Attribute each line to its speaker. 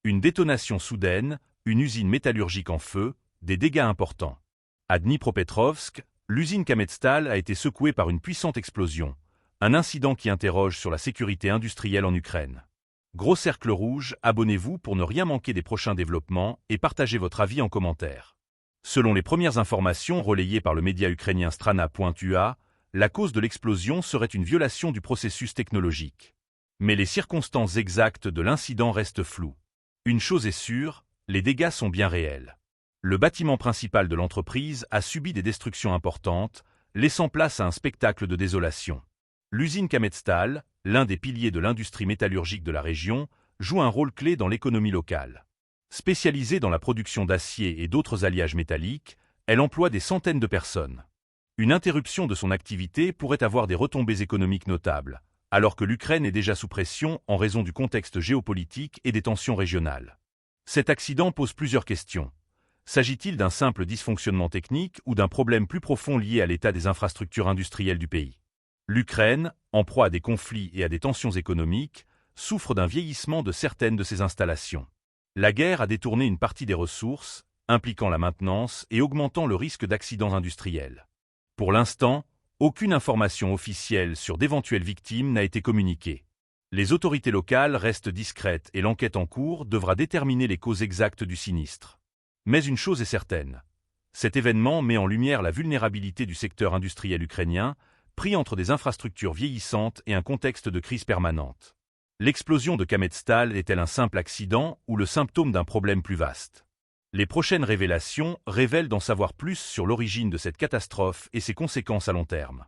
Speaker 1: Une détonation soudaine, une usine métallurgique en feu, des dégâts importants. À Dnipropetrovsk, l'usine Kametstal a été secouée par une puissante explosion, un incident qui interroge sur la sécurité industrielle en Ukraine. Gros cercle rouge, abonnez-vous pour ne rien manquer des prochains développements et partagez votre avis en commentaire. Selon les premières informations relayées par le média ukrainien Strana.ua, la cause de l'explosion serait une violation du processus technologique. Mais les circonstances exactes de l'incident restent floues. Une chose est sûre, les dégâts sont bien réels. Le bâtiment principal de l'entreprise a subi des destructions importantes, laissant place à un spectacle de désolation. L'usine Kametstal, l'un des piliers de l'industrie métallurgique de la région, joue un rôle clé dans l'économie locale. Spécialisée dans la production d'acier et d'autres alliages métalliques, elle emploie des centaines de personnes. Une interruption de son activité pourrait avoir des retombées économiques notables, alors que l'Ukraine est déjà sous pression en raison du contexte géopolitique et des tensions régionales. Cet accident pose plusieurs questions. S'agit-il d'un simple dysfonctionnement technique ou d'un problème plus profond lié à l'état des infrastructures industrielles du pays? L'Ukraine, en proie à des conflits et à des tensions économiques, souffre d'un vieillissement de certaines de ses installations. La guerre a détourné une partie des ressources, impliquant la maintenance et augmentant le risque d'accidents industriels. Pour l'instant, aucune information officielle sur d'éventuelles victimes n'a été communiquée. Les autorités locales restent discrètes et l'enquête en cours devra déterminer les causes exactes du sinistre. Mais une chose est certaine. Cet événement met en lumière la vulnérabilité du secteur industriel ukrainien, pris entre des infrastructures vieillissantes et un contexte de crise permanente. L'explosion de Kametstal est-elle un simple accident ou le symptôme d'un problème plus vaste? Les prochaines révélations révèlent d'en savoir plus sur l'origine de cette catastrophe et ses conséquences à long terme.